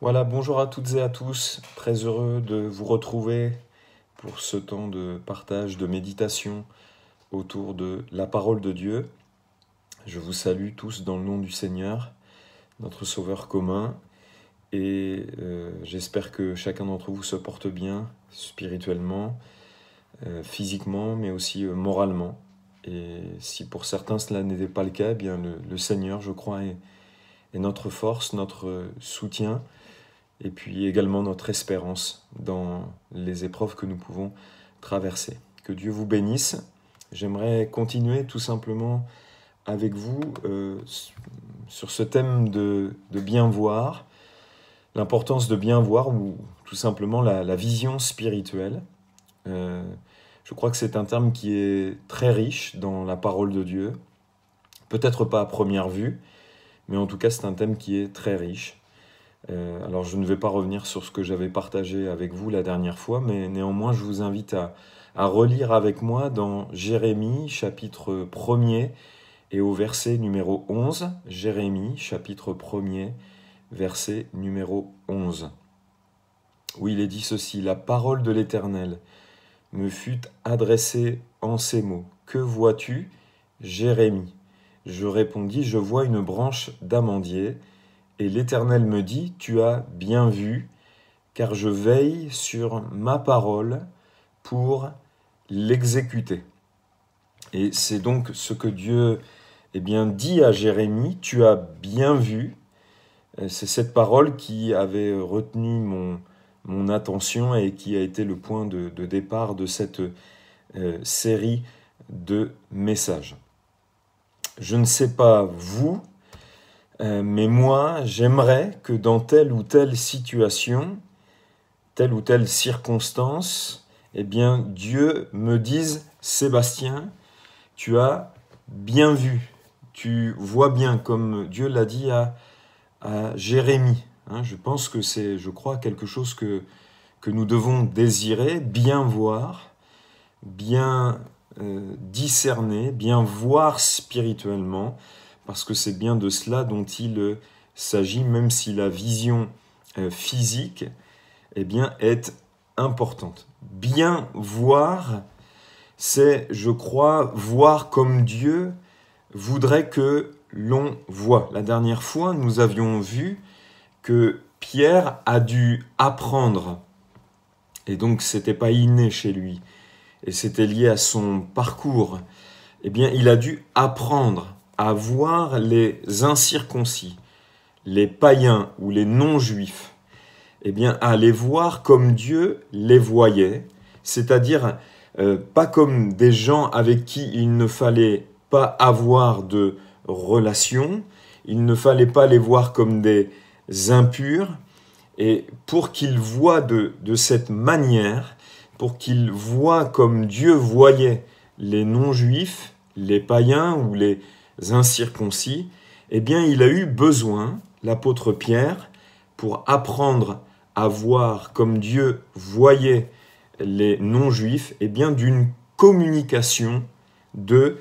Voilà, bonjour à toutes et à tous. Très heureux de vous retrouver pour ce temps de partage, de méditation autour de la parole de Dieu. Je vous salue tous dans le nom du Seigneur, notre Sauveur commun, et j'espère que chacun d'entre vous se porte bien spirituellement, physiquement, mais aussi moralement. Et si pour certains cela n'était pas le cas, eh bien le Seigneur, je crois, est notre force, notre soutien, et puis également notre espérance dans les épreuves que nous pouvons traverser. Que Dieu vous bénisse. J'aimerais continuer tout simplement avec vous sur ce thème de bien voir, l'importance de bien voir ou tout simplement la vision spirituelle. Je crois que c'est un terme qui est très riche dans la parole de Dieu, peut-être pas à première vue, mais en tout cas c'est un thème qui est très riche. Alors je ne vais pas revenir sur ce que j'avais partagé avec vous la dernière fois, mais néanmoins je vous invite à relire avec moi dans Jérémie chapitre 1er et au verset numéro 11. Jérémie chapitre 1er, verset numéro 11. Où il est dit ceci: « La parole de l'Éternel me fut adressée en ces mots. Que vois-tu, Jérémie ? Je répondis, je vois une branche d'amandier. Et l'Éternel me dit, tu as bien vu, car je veille sur ma parole pour l'exécuter. » Et c'est donc ce que Dieu dit à Jérémie, tu as bien vu. C'est cette parole qui avait retenu mon attention et qui a été le point de départ de cette série de messages. Je ne sais pas vous, mais moi, j'aimerais que dans telle ou telle situation, telle ou telle circonstance, Dieu me dise, Sébastien, tu as bien vu, tu vois bien, comme Dieu l'a dit à Jérémie. Je pense que c'est, je crois, quelque chose que nous devons désirer, bien voir, bien discerner, bien voir spirituellement, parce que c'est bien de cela dont il s'agit, même si la vision physique est importante. Bien voir, c'est, je crois, voir comme Dieu voudrait que l'on voit. La dernière fois, nous avions vu que Pierre a dû apprendre, et donc c'était pas inné chez lui, et c'était lié à son parcours. Il a dû apprendre à voir les incirconcis, les païens ou les non-juifs, à les voir comme Dieu les voyait, c'est-à-dire pas comme des gens avec qui il ne fallait pas avoir de relation, il ne fallait pas les voir comme des impurs, et pour qu'ils voient de cette manière, pour qu'ils voient comme Dieu voyait les non-juifs, les païens ou les incirconcis, il a eu besoin, l'apôtre Pierre, pour apprendre à voir comme Dieu voyait les non-juifs, d'une communication de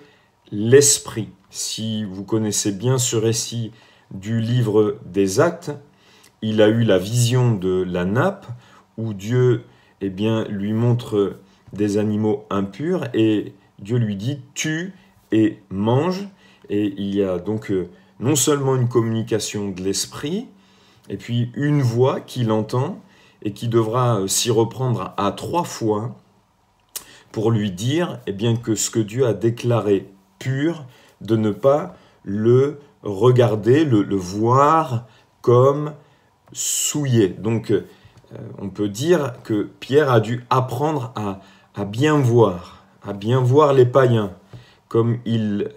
l'esprit. Si vous connaissez bien ce récit du livre des Actes, il a eu la vision de la nappe où Dieu lui montre des animaux impurs et Dieu lui dit « tue et mange ». Et il y a donc non seulement une communication de l'esprit, et puis une voix qu'il entend et qui devra s'y reprendre à 3 fois pour lui dire que ce que Dieu a déclaré pur, de ne pas le regarder, le voir comme souillé. Donc on peut dire que Pierre a dû apprendre à bien voir les païens comme il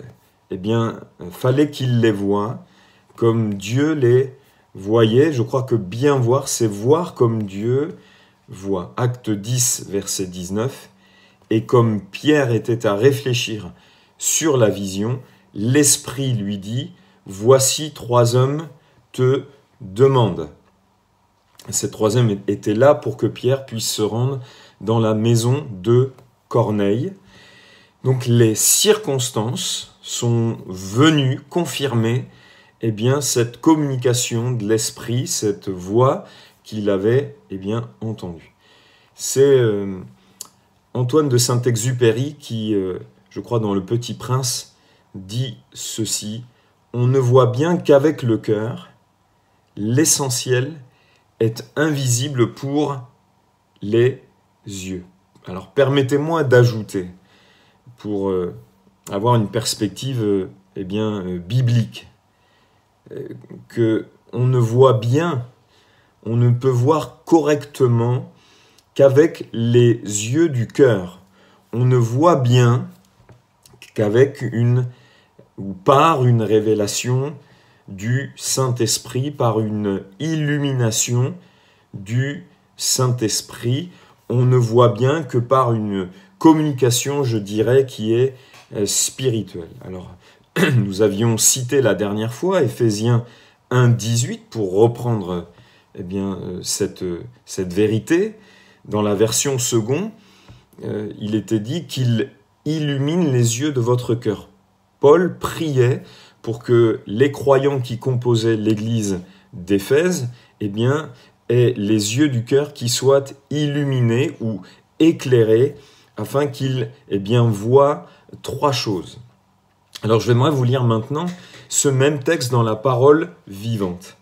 fallait qu'il les voie, comme Dieu les voyait. Je crois que bien voir, c'est voir comme Dieu voit. Acte 10, verset 19. Et comme Pierre était à réfléchir sur la vision, l'Esprit lui dit, « Voici 3 hommes te demandent. » Ces 3 hommes étaient là pour que Pierre puisse se rendre dans la maison de Corneille. Donc les circonstances sont venues confirmer eh bien, cette communication de l'Esprit, cette voix qu'il avait eh bien, entendue. C'est Antoine de Saint-Exupéry qui, je crois dans Le Petit Prince, dit ceci: « On ne voit bien qu'avec le cœur, l'essentiel est invisible pour les yeux. » Alors permettez-moi d'ajouter, pour avoir une perspective eh bien, biblique, que on ne voit bien, on ne peut voir correctement qu'avec les yeux du cœur. On ne voit bien qu'avec ou par une révélation du Saint-Esprit, par une illumination du Saint-Esprit. On ne voit bien que par une communication, je dirais, qui est spirituelle. Alors, nous avions cité la dernière fois Éphésiens 1,18 pour reprendre eh bien, cette vérité. Dans la version seconde, il était dit qu'il illumine les yeux de votre cœur. Paul priait pour que les croyants qui composaient l'église d'Éphèse eh bien, aient les yeux du cœur qui soient illuminés ou éclairés afin qu'ils eh bien, voient trois choses. Alors je vais vous lire maintenant ce même texte dans la parole vivante.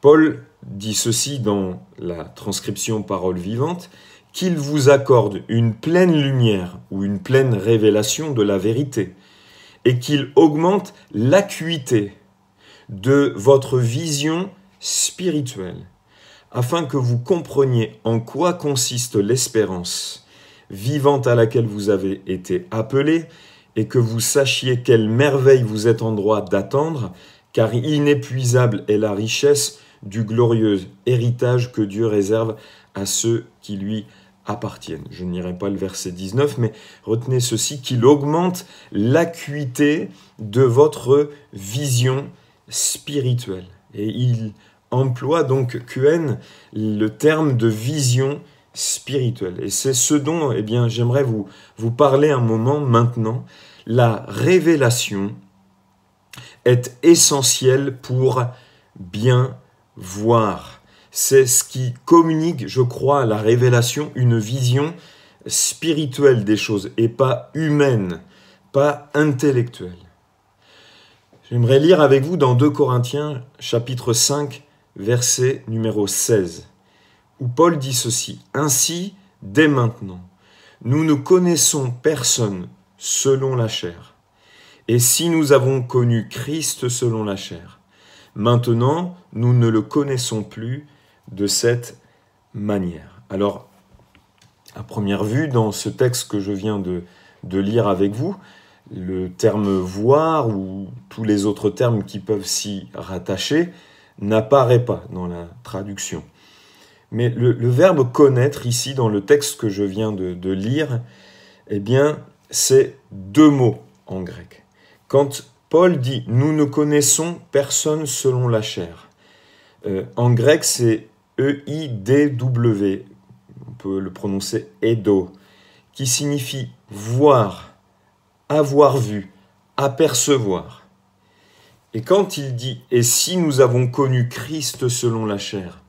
Paul dit ceci dans la transcription parole vivante, qu'il vous accorde une pleine lumière ou une pleine révélation de la vérité et qu'il augmente l'acuité de votre vision spirituelle afin que vous compreniez en quoi consiste l'espérance vivante à laquelle vous avez été appelés et que vous sachiez quelle merveille vous êtes en droit d'attendre, car inépuisable est la richesse du glorieux héritage que Dieu réserve à ceux qui lui appartiennent. Je n'irai pas le verset 19, mais retenez ceci, qu'il augmente l'acuité de votre vision spirituelle. Et il emploie donc QN le terme de vision spirituelle. Et c'est ce dont eh bien, j'aimerais vous parler un moment maintenant. La révélation est essentielle pour bien voir. C'est ce qui communique, je crois, à la révélation, une vision spirituelle des choses et pas humaine, pas intellectuelle. J'aimerais lire avec vous dans 2 Corinthiens, chapitre 5, verset numéro 16, où Paul dit ceci: « Ainsi, dès maintenant, nous ne connaissons personne selon la chair. Et si nous avons connu Christ selon la chair, maintenant, nous ne le connaissons plus de cette manière. » Alors, à première vue, dans ce texte que je viens de lire avec vous, le terme « voir » ou tous les autres termes qui peuvent s'y rattacher n'apparaît pas dans la traduction. Mais le verbe « connaître » ici, dans le texte que je viens de lire, eh bien, c'est 2 mots en grec. Quand Paul dit « nous ne connaissons personne selon la chair », en grec, c'est E-I-D-W, on peut le prononcer eido, qui signifie voir, avoir vu, apercevoir. Et quand il dit « et si nous avons connu Christ selon la chair,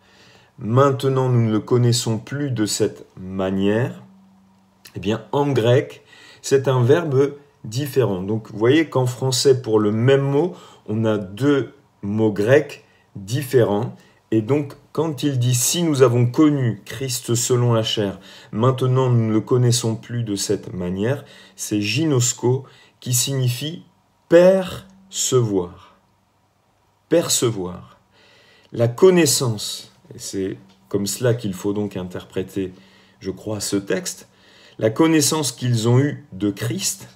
maintenant nous ne le connaissons plus de cette manière », eh bien en grec, c'est un verbe différent. Donc vous voyez qu'en français, pour le même mot, on a 2 mots grecs différents. Et donc, quand il dit « si nous avons connu Christ selon la chair, maintenant nous ne le connaissons plus de cette manière », c'est ginosko qui signifie « percevoir ». Percevoir. La connaissance, et c'est comme cela qu'il faut donc interpréter, je crois, ce texte, la connaissance qu'ils ont eue de Christ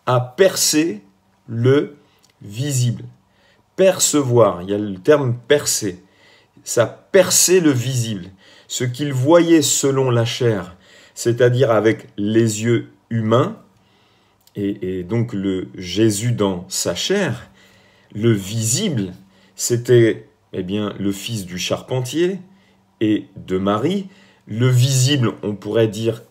a percé le visible. Percevoir, il y a le terme « percer ». Ça perçait le visible. Ce qu'ils voyaient selon la chair, c'est-à-dire avec les yeux humains, et donc le Jésus dans sa chair, le visible, c'était eh bien, le fils du charpentier et de Marie. Le visible, on pourrait dire,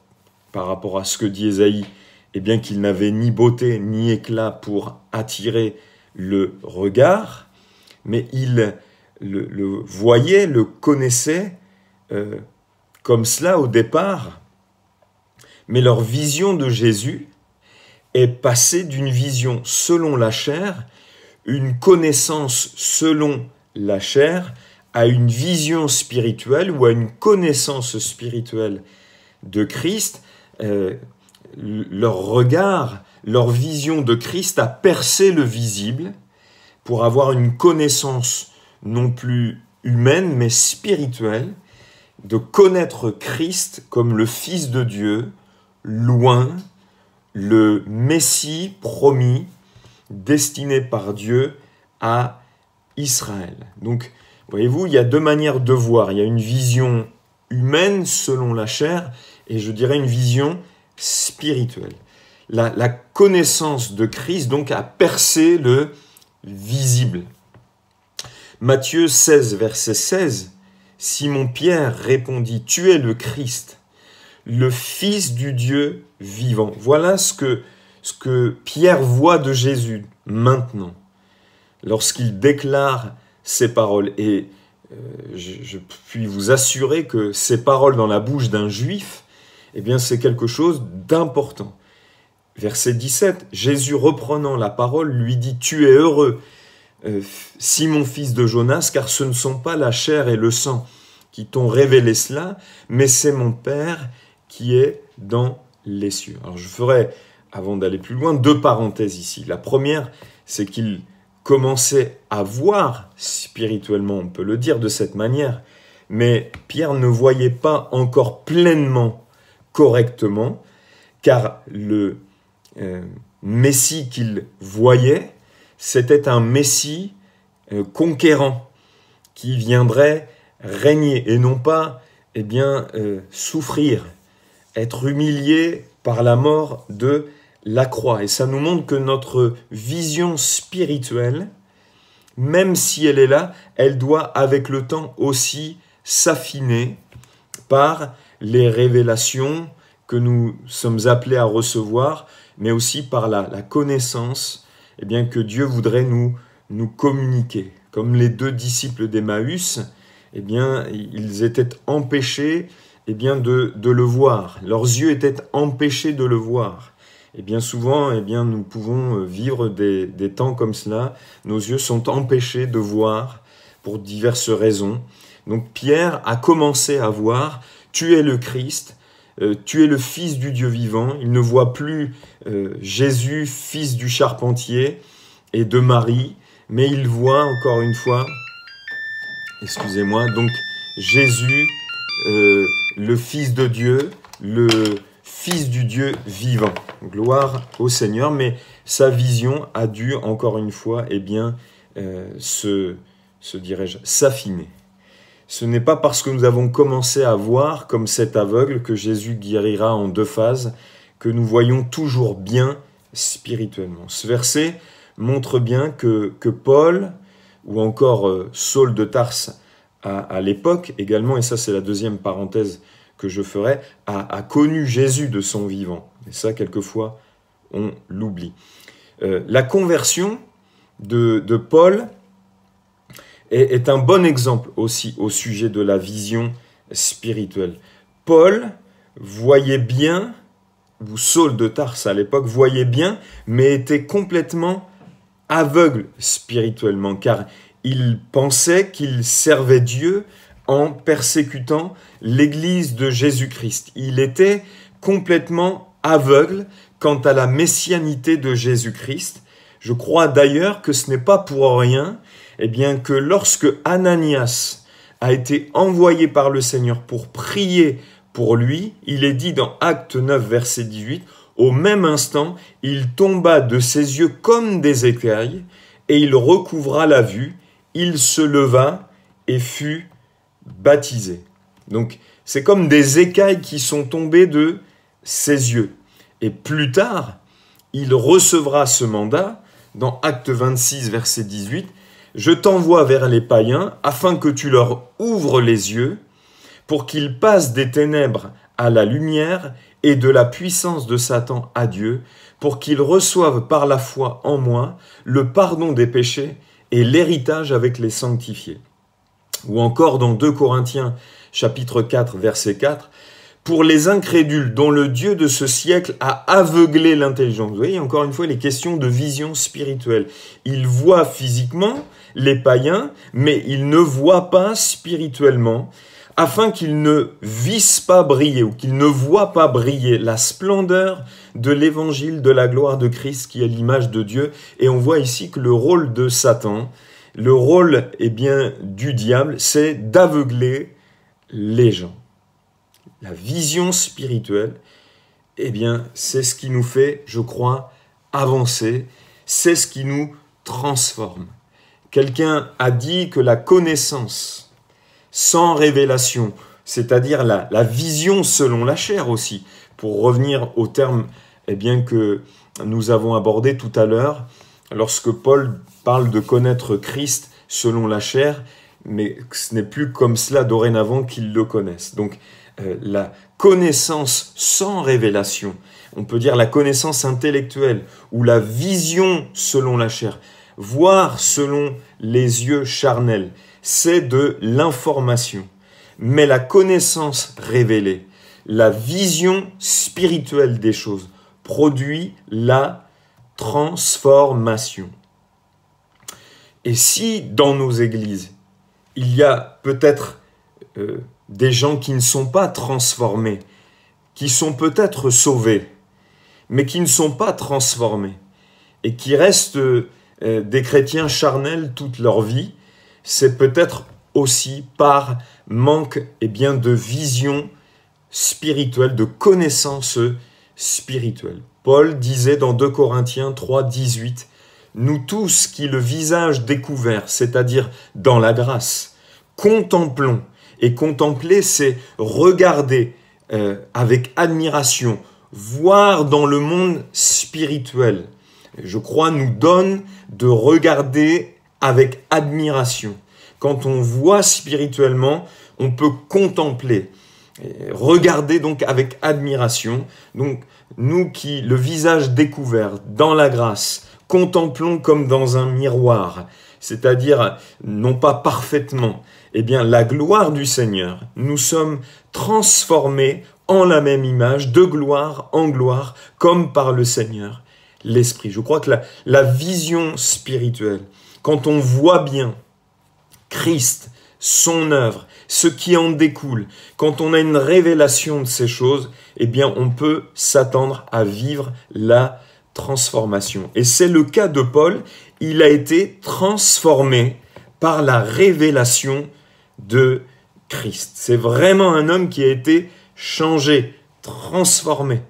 par rapport à ce que dit Ésaïe, eh bien qu'il n'avait ni beauté ni éclat pour attirer le regard. mais ils le voyaient, le connaissaient comme cela au départ. Mais leur vision de Jésus est passée d'une vision selon la chair, une connaissance selon la chair, à une vision spirituelle ou à une connaissance spirituelle de Christ. Leur regard, leur vision de Christ a percé le visible pour avoir une connaissance non plus humaine mais spirituelle, de connaître Christ comme le Fils de Dieu, loin, le Messie promis, destiné par Dieu à Israël. Donc, voyez-vous, il y a deux manières de voir. Il y a une vision humaine selon la chair et je dirais une vision spirituelle. La connaissance de Christ donc a percé le visible. Matthieu 16, verset 16, Simon-Pierre répondit, « Tu es le Christ, le Fils du Dieu vivant. » Voilà ce que Pierre voit de Jésus maintenant, lorsqu'il déclare ces paroles. Et je puis vous assurer que ces paroles dans la bouche d'un juif, eh bien c'est quelque chose d'important. Verset 17, Jésus reprenant la parole lui dit « Tu es heureux, Simon fils de Jonas, car ce ne sont pas la chair et le sang qui t'ont révélé cela, mais c'est mon Père qui est dans les cieux. » Alors je ferai, avant d'aller plus loin, deux parenthèses ici. La première, c'est qu'il commençait à voir spirituellement, on peut le dire de cette manière, mais Pierre ne voyait pas encore pleinement, correctement, car le Messie qu'il voyait, c'était un Messie conquérant qui viendrait régner et non pas souffrir, être humilié par la mort de la croix. Et ça nous montre que notre vision spirituelle, même si elle est là, elle doit avec le temps aussi s'affiner par les révélations que nous sommes appelés à recevoir, mais aussi par la connaissance que Dieu voudrait nous communiquer. Comme les deux disciples d'Emmaüs, ils étaient empêchés de le voir. Leurs yeux étaient empêchés de le voir. Et bien souvent, nous pouvons vivre des temps comme cela. Nos yeux sont empêchés de voir pour diverses raisons. Donc Pierre a commencé à voir, tu es le Christ, tu es le Fils du Dieu vivant. Il ne voit plus Jésus, fils du charpentier et de Marie, mais il voit encore une fois, excusez-moi, donc Jésus, le Fils de Dieu, le Fils du Dieu vivant. Gloire au Seigneur, mais sa vision a dû encore une fois s'affiner. Ce n'est pas parce que nous avons commencé à voir comme cet aveugle que Jésus guérira en deux phases que nous voyons toujours bien spirituellement. Ce verset montre bien que Paul, ou encore Saul de Tarse à l'époque également, et ça c'est la deuxième parenthèse que je ferai, a connu Jésus de son vivant. Et ça, quelquefois, on l'oublie. La conversion de Paul est un bon exemple aussi au sujet de la vision spirituelle. Paul voyait bien, ou Saul de Tarse à l'époque voyait bien, mais était complètement aveugle spirituellement, car il pensait qu'il servait Dieu en persécutant l'Église de Jésus-Christ. Il était complètement aveugle quant à la messianité de Jésus-Christ. Je crois d'ailleurs que ce n'est pas pour rien que lorsque Ananias a été envoyé par le Seigneur pour prier pour lui, il est dit dans Acte 9, verset 18, « Au même instant, il tomba de ses yeux comme des écailles, et il recouvra la vue, il se leva et fut baptisé. » Donc, c'est comme des écailles qui sont tombées de ses yeux. Et plus tard, il recevra ce mandat, dans Acte 26, verset 18, « Je t'envoie vers les païens, afin que tu leur ouvres les yeux, pour qu'ils passent des ténèbres à la lumière et de la puissance de Satan à Dieu, pour qu'ils reçoivent par la foi en moi le pardon des péchés et l'héritage avec les sanctifiés. Ou encore dans 2 Corinthiens chapitre 4, verset 4, « Pour les incrédules dont le Dieu de ce siècle a aveuglé l'intelligence. » Vous voyez, encore une fois, les questions de vision spirituelle. Ils voient physiquement les païens, mais ils ne voient pas spirituellement, afin qu'ils ne vissent pas briller ou qu'ils ne voient pas briller la splendeur de l'évangile de la gloire de Christ qui est l'image de Dieu. Et on voit ici que le rôle de Satan, le rôle du diable, c'est d'aveugler les gens. La vision spirituelle, c'est ce qui nous fait, je crois, avancer, c'est ce qui nous transforme. Quelqu'un a dit que la connaissance sans révélation, c'est-à-dire la vision selon la chair aussi, pour revenir au terme que nous avons abordé tout à l'heure, lorsque Paul parle de connaître Christ selon la chair, mais ce n'est plus comme cela dorénavant qu'ils le connaissent. Donc la connaissance sans révélation, on peut dire la connaissance intellectuelle ou la vision selon la chair, voir selon les yeux charnels, c'est de l'information. Mais la connaissance révélée, la vision spirituelle des choses, produit la transformation. Et si dans nos églises, il y a peut-être des gens qui ne sont pas transformés, qui sont peut-être sauvés, mais qui ne sont pas transformés, et qui restent des chrétiens charnels toute leur vie, c'est peut-être aussi par manque de vision spirituelle, de connaissance spirituelle. Paul disait dans 2 Corinthiens 3, 18, « Nous tous qui le visage découvert, c'est-à-dire dans la grâce, contemplons. » Et contempler, c'est regarder avec admiration, voir dans le monde spirituel. Je crois nous donne de regarder avec admiration. Quand on voit spirituellement, on peut contempler. Regarder donc avec admiration. Donc nous qui, le visage découvert dans la grâce, contemplons comme dans un miroir, c'est-à-dire non pas parfaitement, la gloire du Seigneur, nous sommes transformés en la même image, de gloire en gloire, comme par le Seigneur, l'Esprit. Je crois que la vision spirituelle, quand on voit bien Christ, son œuvre, ce qui en découle, quand on a une révélation de ces choses, on peut s'attendre à vivre la transformation. Et c'est le cas de Paul, il a été transformé par la révélation de Christ. C'est vraiment un homme qui a été changé, transformé.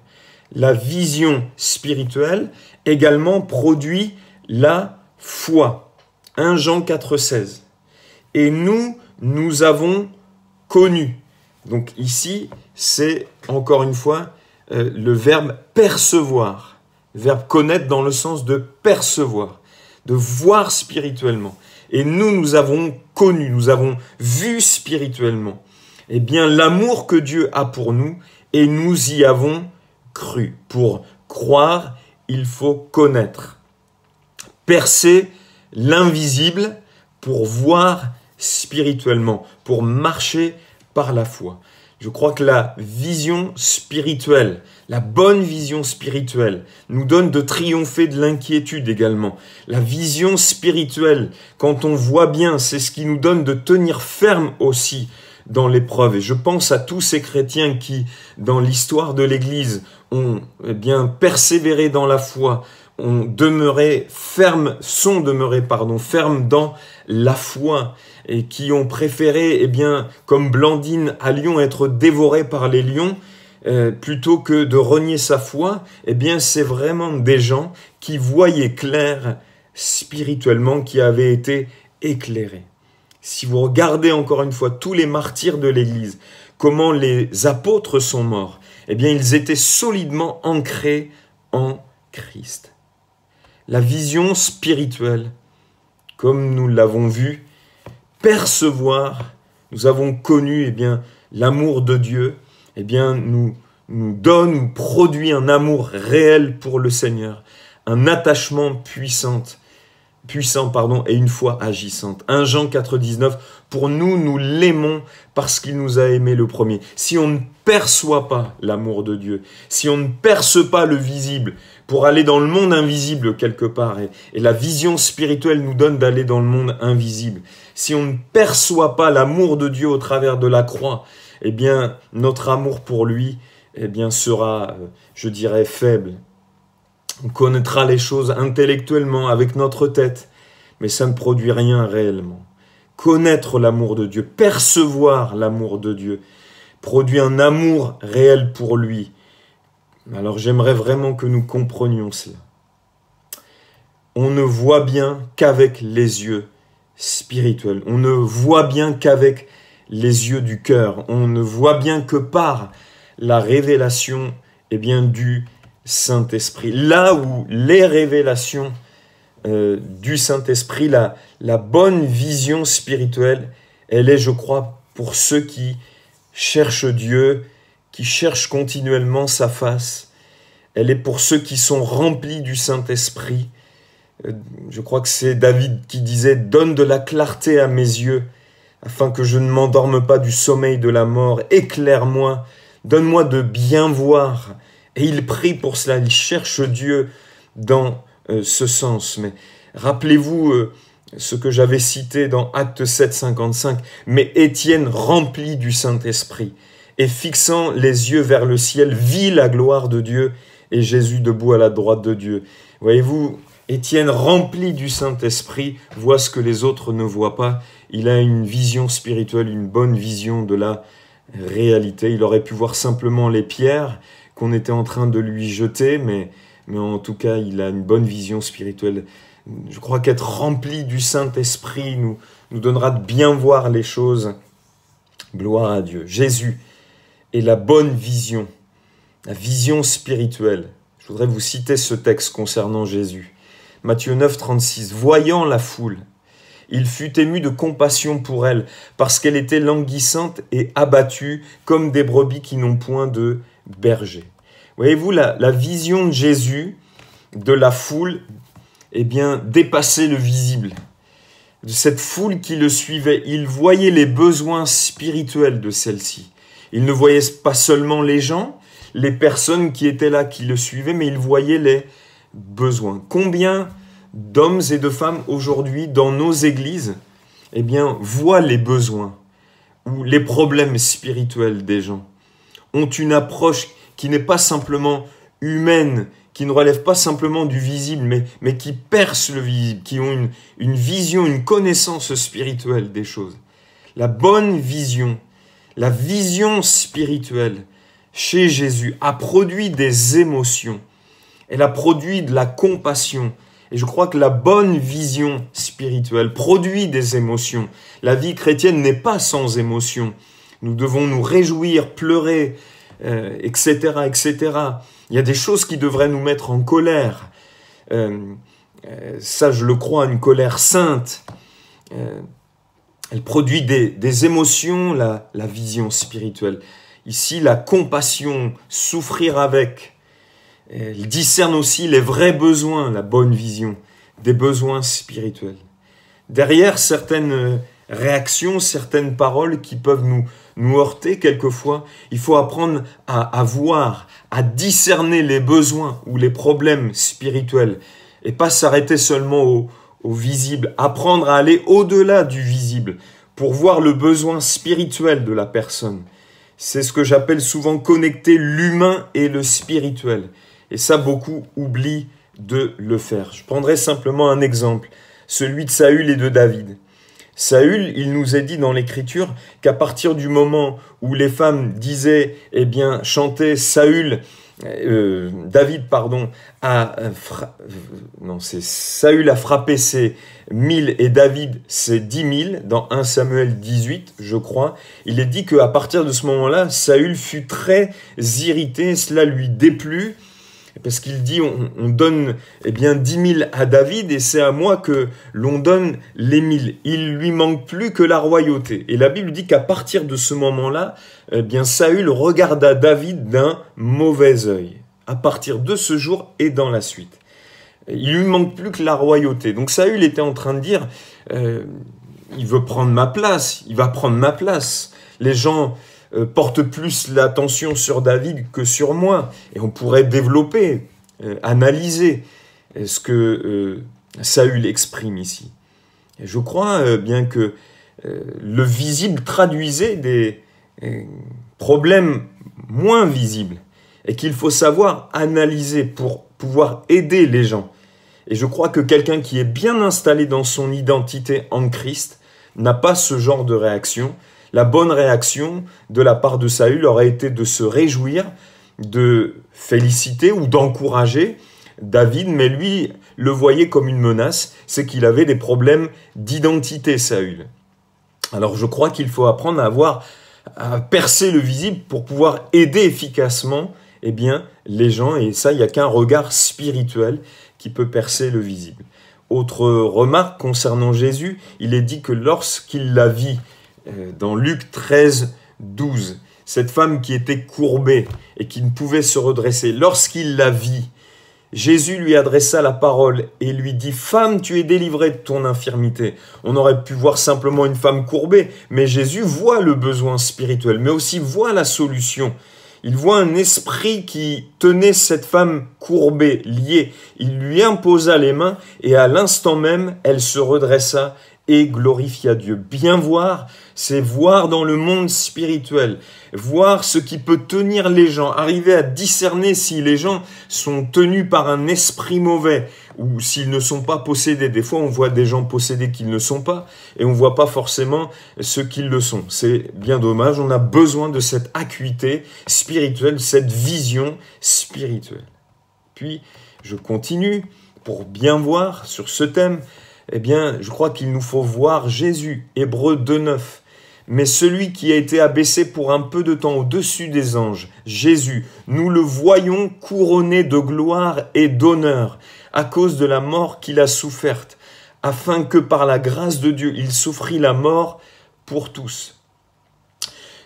La vision spirituelle également produit la foi. 1 Jean 4,16. Et nous avons connu. Donc ici, c'est encore une fois le verbe percevoir. Le verbe connaître dans le sens de percevoir, de voir spirituellement. Et nous avons connu, nous avons vu spirituellement, l'amour que Dieu a pour nous, et nous y avons cru. Pour croire, il faut connaître. Percer l'invisible pour voir spirituellement, pour marcher par la foi. Je crois que la vision spirituelle, la bonne vision spirituelle, nous donne de triompher de l'inquiétude également. La vision spirituelle, quand on voit bien, c'est ce qui nous donne de tenir ferme aussi dans l'épreuve. Et je pense à tous ces chrétiens qui, dans l'histoire de l'Église, ont persévéré dans la foi, sont demeurés fermes dans la foi, et qui ont préféré, comme Blandine à Lyon, être dévorée par les lions, plutôt que de renier sa foi, c'est vraiment des gens qui voyaient clair spirituellement, qui avaient été éclairés. Si vous regardez encore une fois tous les martyrs de l'Église, comment les apôtres sont morts, ils étaient solidement ancrés en Christ. La vision spirituelle, comme nous l'avons vu, percevoir, nous avons connu l'amour de Dieu, nous produit un amour réel pour le Seigneur, un attachement puissant puissant, pardon, et une foi agissante. 1 Jean 4,19, pour nous, nous l'aimons parce qu'il nous a aimés le premier. Si on ne perçoit pas l'amour de Dieu, si on ne perce pas le visible, pour aller dans le monde invisible quelque part, et la vision spirituelle nous donne d'aller dans le monde invisible, si on ne perçoit pas l'amour de Dieu au travers de la croix, eh bien, notre amour pour lui, eh bien, sera, je dirais, faible. On connaîtra les choses intellectuellement avec notre tête, mais ça ne produit rien réellement. Connaître l'amour de Dieu, percevoir l'amour de Dieu, produit un amour réel pour lui. Alors j'aimerais vraiment que nous comprenions cela. On ne voit bien qu'avec les yeux spirituels. On ne voit bien qu'avec les yeux du cœur. On ne voit bien que par la révélation du Saint-Esprit. Là où les révélations du Saint-Esprit, la bonne vision spirituelle, elle est, je crois, pour ceux qui cherchent Dieu, qui cherchent continuellement sa face. Elle est pour ceux qui sont remplis du Saint-Esprit. Je crois que c'est David qui disait « Donne de la clarté à mes yeux, afin que je ne m'endorme pas du sommeil de la mort. Éclaire-moi, donne-moi de bien voir. » Et il prie pour cela, il cherche Dieu dans ce sens. Mais rappelez-vous ce que j'avais cité dans Actes 7, 55. « Mais Étienne, rempli du Saint-Esprit, et fixant les yeux vers le ciel, vit la gloire de Dieu et Jésus debout à la droite de Dieu. » Voyez-vous, Étienne, rempli du Saint-Esprit, voit ce que les autres ne voient pas. Il a une vision spirituelle, une bonne vision de la réalité. Il aurait pu voir simplement les pierres qu'on était en train de lui jeter, mais en tout cas, il a une bonne vision spirituelle. Je crois qu'être rempli du Saint-Esprit nous donnera de bien voir les choses. Gloire à Dieu. Jésus est la bonne vision, la vision spirituelle. Je voudrais vous citer ce texte concernant Jésus. Matthieu 9, 36. « Voyant la foule, il fut ému de compassion pour elle, parce qu'elle était languissante et abattue, comme des brebis qui n'ont point de berger. » Voyez-vous, la vision de Jésus, de la foule, dépassait le visible. De cette foule qui le suivait, il voyait les besoins spirituels de celle-ci. Il ne voyait pas seulement les gens, les personnes qui étaient là, qui le suivaient, mais il voyait les besoins. Combien d'hommes et de femmes aujourd'hui dans nos églises voient les besoins ou les problèmes spirituels des gens, ont une approche qui n'est pas simplement humaine, qui ne relève pas simplement du visible, mais qui perce le visible, qui ont une vision, une connaissance spirituelle des choses. La bonne vision, la vision spirituelle chez Jésus a produit des émotions. Elle a produit de la compassion. Et je crois que la bonne vision spirituelle produit des émotions. La vie chrétienne n'est pas sans émotions. Nous devons nous réjouir, pleurer, etc., etc. Il y a des choses qui devraient nous mettre en colère. Ça, je le crois, une colère sainte. Elle produit des émotions, la vision spirituelle. Ici, la compassion, souffrir avec. Elle discerne aussi les vrais besoins, la bonne vision, des besoins spirituels. Derrière certaines réactions, certaines paroles qui peuvent nous heurter quelquefois, il faut apprendre à voir, à discerner les besoins ou les problèmes spirituels et pas s'arrêter seulement au visible, apprendre à aller au-delà du visible pour voir le besoin spirituel de la personne. C'est ce que j'appelle souvent connecter l'humain et le spirituel. Et ça, beaucoup oublient de le faire. Je prendrai simplement un exemple, celui de Saül et de David. Saül, il nous est dit dans l'Écriture qu'à partir du moment où les femmes disaient, chantaient Saül, Saül a frappé ses 1000 et David ses 10 000, dans 1 Samuel 18, je crois. Il est dit qu'à partir de ce moment-là, Saül fut très irrité, cela lui déplut, parce qu'il dit on donne 10 000 à David et c'est à moi que l'on donne les 1000. Il lui manque plus que la royauté. Et la Bible dit qu'à partir de ce moment-là, Saül regarda David d'un mauvais œil. À partir de ce jour et dans la suite. Il lui manque plus que la royauté. Donc Saül était en train de dire, il veut prendre ma place, il va prendre ma place. Les gens portent plus l'attention sur David que sur moi. Et on pourrait développer, analyser ce que Saül exprime ici. Et je crois bien que le visible traduisait des problèmes moins visibles et qu'il faut savoir analyser pour pouvoir aider les gens. Et je crois que quelqu'un qui est bien installé dans son identité en Christ n'a pas ce genre de réaction. La bonne réaction de la part de Saül aurait été de se réjouir, de féliciter ou d'encourager David, mais lui le voyait comme une menace, c'est qu'il avait des problèmes d'identité, Saül. Alors je crois qu'il faut apprendre à percer le visible pour pouvoir aider efficacement les gens, et ça, il n'y a qu'un regard spirituel qui peut percer le visible. Autre remarque concernant Jésus, il est dit que lorsqu'il la vit, dans Luc 13, 12, cette femme qui était courbée et qui ne pouvait se redresser, lorsqu'il la vit, Jésus lui adressa la parole et lui dit « Femme, tu es délivrée de ton infirmité ». On aurait pu voir simplement une femme courbée, mais Jésus voit le besoin spirituel, mais aussi voit la solution. Il voit un esprit qui tenait cette femme courbée, liée. Il lui imposa les mains et à l'instant même, elle se redressa et glorifia Dieu. Bien voir, c'est voir dans le monde spirituel, voir ce qui peut tenir les gens, arriver à discerner si les gens sont tenus par un esprit mauvais ou s'ils ne sont pas possédés. Des fois, on voit des gens possédés qui ne le sont pas et on ne voit pas forcément ceux qui le sont. C'est bien dommage, on a besoin de cette acuité spirituelle, cette vision spirituelle. Puis, je continue pour bien voir sur ce thème. Je crois qu'il nous faut voir Jésus, Hébreux 2,9. Mais celui qui a été abaissé pour un peu de temps au-dessus des anges, Jésus, nous le voyons couronné de gloire et d'honneur à cause de la mort qu'il a soufferte, afin que par la grâce de Dieu, il souffrit la mort pour tous.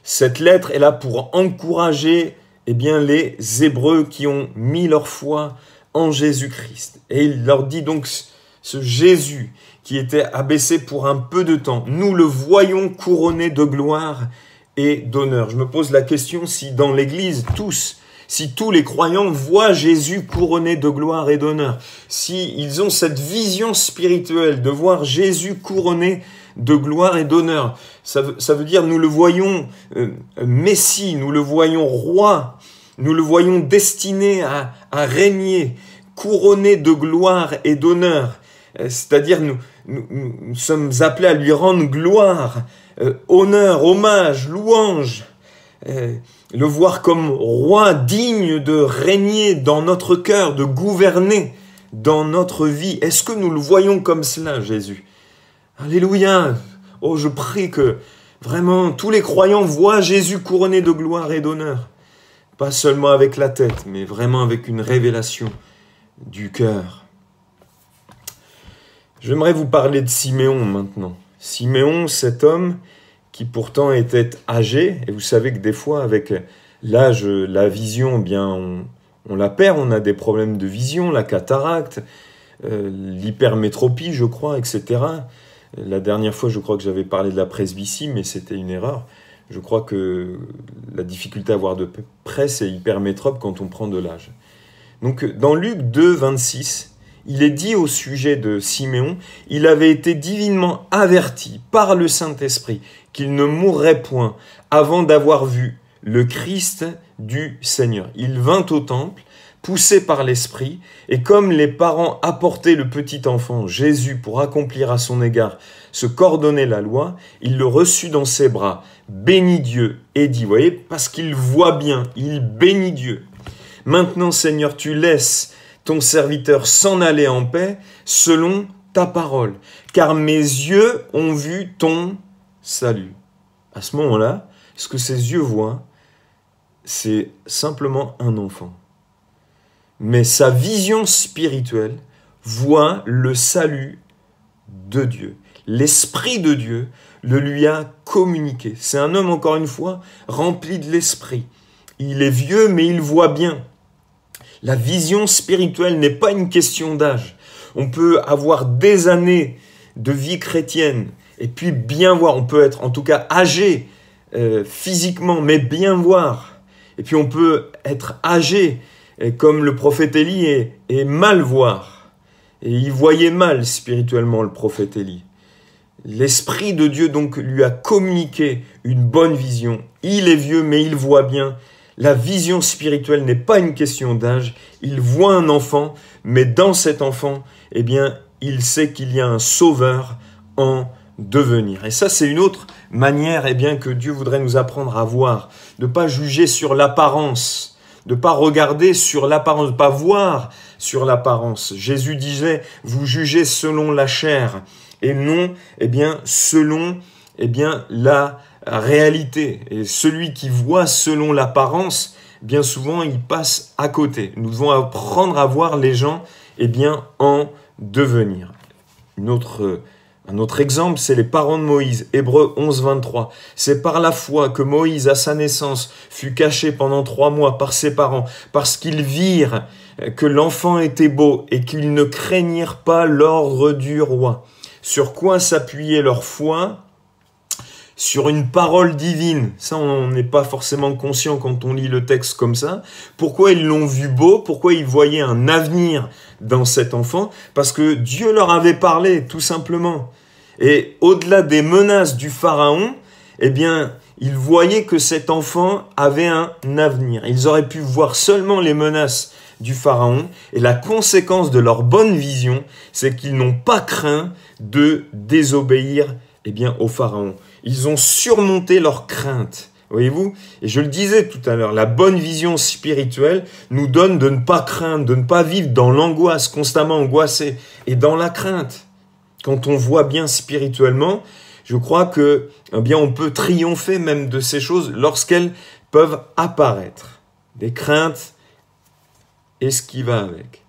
Cette lettre est là pour encourager les Hébreux qui ont mis leur foi en Jésus-Christ. Et il leur dit donc, ce Jésus qui était abaissé pour un peu de temps, nous le voyons couronné de gloire et d'honneur. Je me pose la question si dans l'Église, si tous les croyants voient Jésus couronné de gloire et d'honneur, si ils ont cette vision spirituelle de voir Jésus couronné de gloire et d'honneur, ça veut dire nous le voyons Messie, nous le voyons roi, nous le voyons destiné à régner, couronné de gloire et d'honneur. C'est-à-dire nous sommes appelés à lui rendre gloire, honneur, hommage, louange, le voir comme roi digne de régner dans notre cœur, de gouverner dans notre vie. Est-ce que nous le voyons comme cela, Jésus? Alléluia! Oh, je prie que vraiment tous les croyants voient Jésus couronné de gloire et d'honneur. Pas seulement avec la tête, mais vraiment avec une révélation du cœur. J'aimerais vous parler de Siméon maintenant. Siméon, cet homme qui pourtant était âgé, et vous savez que des fois, avec l'âge, la vision, on la perd, on a des problèmes de vision, la cataracte, l'hypermétropie, je crois, etc. La dernière fois, je crois que j'avais parlé de la presbytie, mais c'était une erreur. Je crois que la difficulté à voir de près, c'est hypermétrope quand on prend de l'âge. Donc, dans Luc 2, 26, il est dit au sujet de Siméon, il avait été divinement averti par le Saint-Esprit qu'il ne mourrait point avant d'avoir vu le Christ du Seigneur. Il vint au temple, poussé par l'Esprit, et comme les parents apportaient le petit enfant, Jésus, pour accomplir à son égard ce qu'ordonnait la loi, il le reçut dans ses bras, bénit Dieu et dit, vous voyez, parce qu'il voit bien, il bénit Dieu. Maintenant, Seigneur, tu laisses ton serviteur s'en aller en paix selon ta parole, car mes yeux ont vu ton salut. À ce moment-là, ce que ses yeux voient, c'est simplement un enfant. Mais sa vision spirituelle voit le salut de Dieu. L'Esprit de Dieu le lui a communiqué. C'est un homme, encore une fois, rempli de l'Esprit. Il est vieux, mais il voit bien. La vision spirituelle n'est pas une question d'âge. On peut avoir des années de vie chrétienne et puis bien voir. On peut être en tout cas âgé physiquement, mais bien voir. Et puis on peut être âgé comme le prophète Élie et mal voir. Et il voyait mal spirituellement le prophète Élie. L'Esprit de Dieu donc lui a communiqué une bonne vision. Il est vieux, mais il voit bien. La vision spirituelle n'est pas une question d'âge. Il voit un enfant, mais dans cet enfant, eh bien, il sait qu'il y a un sauveur en devenir. Et ça, c'est une autre manière, eh bien, que Dieu voudrait nous apprendre à voir. De ne pas juger sur l'apparence, de ne pas regarder sur l'apparence, de ne pas voir sur l'apparence. Jésus disait, vous jugez selon la chair. Et non, eh bien, selon la réalité. Et celui qui voit selon l'apparence, bien souvent, il passe à côté. Nous devons apprendre à voir les gens en devenir. Un autre exemple, c'est les parents de Moïse, Hébreux 11, 23. C'est par la foi que Moïse, à sa naissance, fut caché pendant 3 mois par ses parents, parce qu'ils virent que l'enfant était beau et qu'ils ne craignirent pas l'ordre du roi. Sur quoi s'appuyait leur foi? Sur une parole divine. Ça, on n'est pas forcément conscient quand on lit le texte comme ça. Pourquoi ils l'ont vu beau? Pourquoi ils voyaient un avenir dans cet enfant? Parce que Dieu leur avait parlé, tout simplement. Et au-delà des menaces du Pharaon, eh bien, ils voyaient que cet enfant avait un avenir. Ils auraient pu voir seulement les menaces du Pharaon, et la conséquence de leur bonne vision, c'est qu'ils n'ont pas craint de désobéir au Pharaon. Ils ont surmonté leurs craintes, voyez-vous? Et je le disais tout à l'heure, la bonne vision spirituelle nous donne de ne pas craindre, de ne pas vivre dans l'angoisse, constamment angoissé, et dans la crainte. Quand on voit bien spirituellement, je crois que on peut triompher même de ces choses lorsqu'elles peuvent apparaître. Des craintes, et ce qui va avec.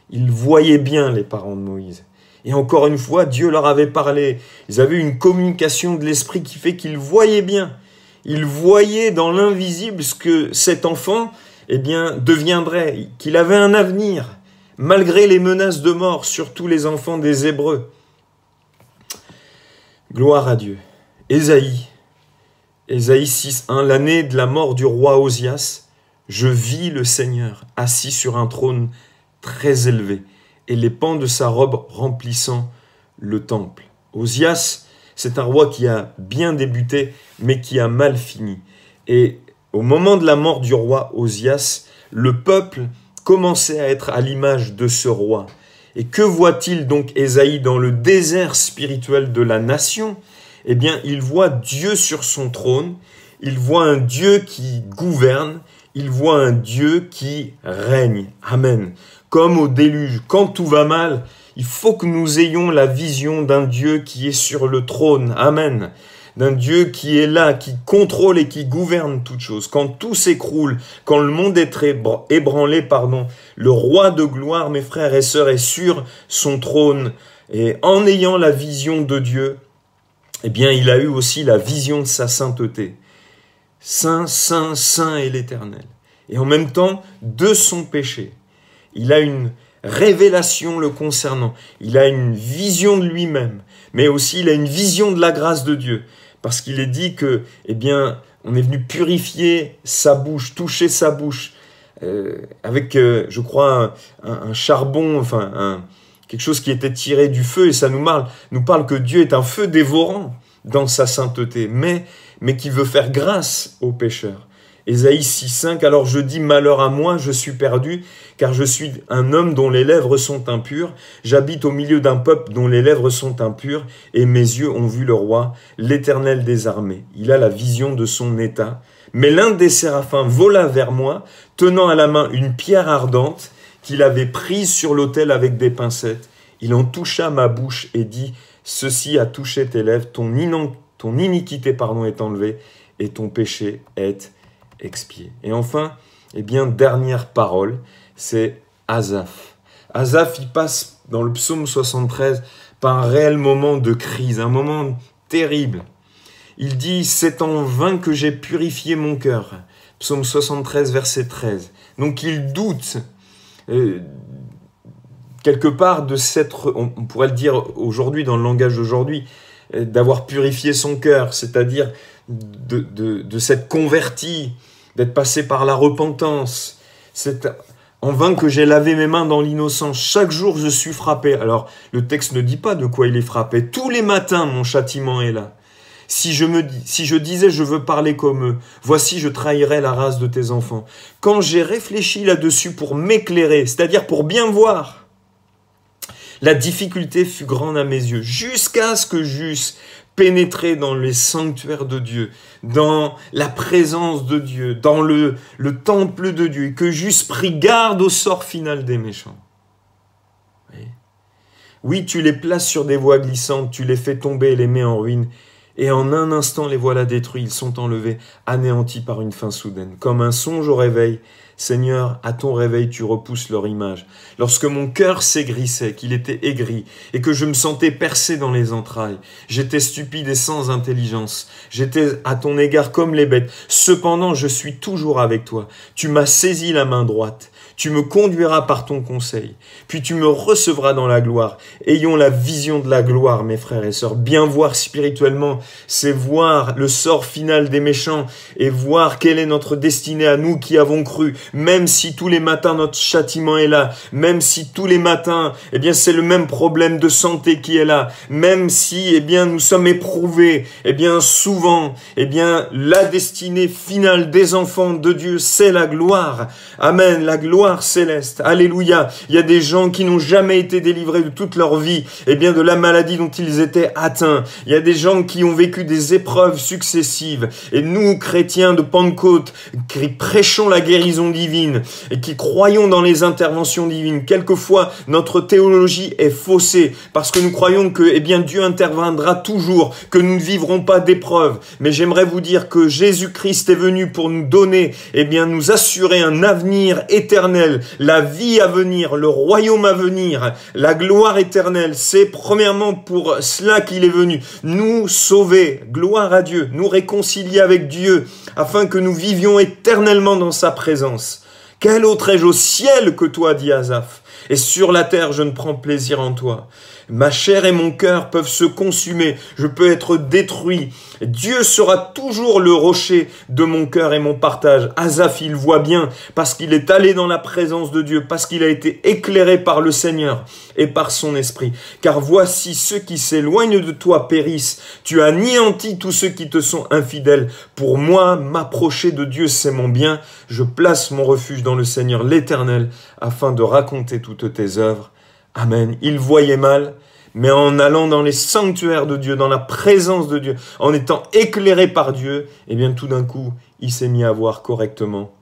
Ils voyaient bien les parents de Moïse. Et encore une fois, Dieu leur avait parlé. Ils avaient une communication de l'esprit qui fait qu'ils voyaient bien. Ils voyaient dans l'invisible ce que cet enfant, deviendrait, qu'il avait un avenir, malgré les menaces de mort sur tous les enfants des Hébreux. Gloire à Dieu. Ésaïe 6.1, l'année de la mort du roi Osias, je vis le Seigneur assis sur un trône très élevé et les pans de sa robe remplissant le temple. Osias, c'est un roi qui a bien débuté, mais qui a mal fini. Et au moment de la mort du roi Osias, le peuple commençait à être à l'image de ce roi. Et que voit-il donc Ésaïe dans le désert spirituel de la nation? Il voit Dieu sur son trône, il voit un Dieu qui gouverne, il voit un Dieu qui règne. Amen. Comme au déluge, quand tout va mal, il faut que nous ayons la vision d'un Dieu qui est sur le trône. Amen. D'un Dieu qui est là, qui contrôle et qui gouverne toutes choses. Quand tout s'écroule, quand le monde est ébranlé, le roi de gloire, mes frères et sœurs, est sur son trône. Et en ayant la vision de Dieu, il a eu aussi la vision de sa sainteté. Saint, saint, saint est l'Éternel. Et en même temps, de son péché. Il a une révélation le concernant. Il a une vision de lui-même. Mais aussi, il a une vision de la grâce de Dieu. Parce qu'il est dit que, on est venu purifier sa bouche, toucher sa bouche, avec, je crois, un charbon, quelque chose qui était tiré du feu. Et ça nous parle que Dieu est un feu dévorant dans sa sainteté, mais qui veut faire grâce aux pécheurs. Ésaïe 6.5, alors je dis, malheur à moi, je suis perdu, car je suis un homme dont les lèvres sont impures. J'habite au milieu d'un peuple dont les lèvres sont impures, et mes yeux ont vu le roi, l'Éternel des armées. Il a la vision de son état. Mais l'un des séraphins vola vers moi, tenant à la main une pierre ardente qu'il avait prise sur l'autel avec des pincettes. Il en toucha ma bouche et dit, ceci a touché tes lèvres, ton iniquité est enlevée, et ton péché est expié. Et enfin, dernière parole, c'est Asaph. Asaph, il passe dans le psaume 73 par un réel moment de crise, un moment terrible. Il dit, c'est en vain que j'ai purifié mon cœur. Psaume 73, verset 13. Donc il doute quelque part de s'être, on pourrait le dire aujourd'hui dans le langage d'aujourd'hui, d'avoir purifié son cœur, c'est-à-dire de s'être converti, d'être passé par la repentance. C'est en vain que j'ai lavé mes mains dans l'innocence. Chaque jour, je suis frappé. Alors, le texte ne dit pas de quoi il est frappé. Tous les matins, mon châtiment est là. Si je disais, je veux parler comme eux, voici, je trahirais la race de tes enfants. Quand j'ai réfléchi là-dessus pour m'éclairer, c'est-à-dire pour bien voir, la difficulté fut grande à mes yeux, jusqu'à ce que j'eusse pénétré dans les sanctuaires de Dieu, dans la présence de Dieu, dans le temple de Dieu, et que j'eusse pris garde au sort final des méchants. Oui, tu les places sur des voies glissantes, tu les fais tomber et les mets en ruine, et en un instant les voilà détruits, ils sont enlevés, anéantis par une fin soudaine. Comme un songe au réveil, Seigneur, à ton réveil, tu repousses leur image. Lorsque mon cœur s'aigrissait, qu'il était aigri, et que je me sentais percé dans les entrailles, j'étais stupide et sans intelligence. J'étais à ton égard comme les bêtes. Cependant, je suis toujours avec toi. Tu m'as saisi la main droite. Tu me conduiras par ton conseil. Puis tu me recevras dans la gloire. Ayons la vision de la gloire, mes frères et sœurs. Bien voir spirituellement, c'est voir le sort final des méchants et voir quelle est notre destinée à nous qui avons cru. Même si tous les matins notre châtiment est là, même si tous les matins, eh bien c'est le même problème de santé qui est là, même si, eh bien nous sommes éprouvés, eh bien souvent, eh bien la destinée finale des enfants de Dieu, c'est la gloire. Amen, la gloire céleste. Alléluia. Il y a des gens qui n'ont jamais été délivrés de toute leur vie, eh bien de la maladie dont ils étaient atteints. Il y a des gens qui ont vécu des épreuves successives. Et nous, chrétiens de Pentecôte, qui prêchons la guérison divine et qui croyons dans les interventions divines, quelquefois notre théologie est faussée parce que nous croyons que, eh bien, Dieu interviendra toujours, que nous ne vivrons pas d'épreuves. Mais j'aimerais vous dire que Jésus-Christ est venu pour nous donner, eh bien, nous assurer un avenir éternel, la vie à venir, le royaume à venir, la gloire éternelle. C'est premièrement pour cela qu'il est venu, nous sauver, gloire à Dieu, nous réconcilier avec Dieu, afin que nous vivions éternellement dans sa présence. Quel autre ai-je au ciel que toi, dit Asaph, et sur la terre je ne prends plaisir en toi. Ma chair et mon cœur peuvent se consumer, je peux être détruit. Dieu sera toujours le rocher de mon cœur et mon partage. Asaph, il voit bien, parce qu'il est allé dans la présence de Dieu, parce qu'il a été éclairé par le Seigneur et par son esprit. Car voici ceux qui s'éloignent de toi périssent. Tu as anéanti tous ceux qui te sont infidèles. Pour moi, m'approcher de Dieu, c'est mon bien. Je place mon refuge dans le Seigneur l'Éternel, afin de raconter toutes tes œuvres. Amen. Il voyait mal, mais en allant dans les sanctuaires de Dieu, dans la présence de Dieu, en étant éclairé par Dieu, eh bien tout d'un coup, il s'est mis à voir correctement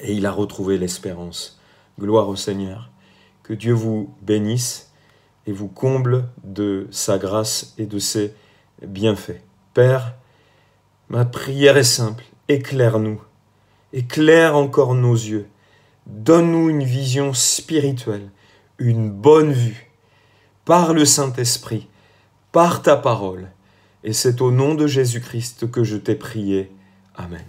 et il a retrouvé l'espérance. Gloire au Seigneur. Que Dieu vous bénisse et vous comble de sa grâce et de ses bienfaits. Père, ma prière est simple. Éclaire-nous. Éclaire encore nos yeux. Donne-nous une vision spirituelle, une bonne vue, par le Saint-Esprit, par ta parole. Et c'est au nom de Jésus-Christ que je t'ai prié. Amen.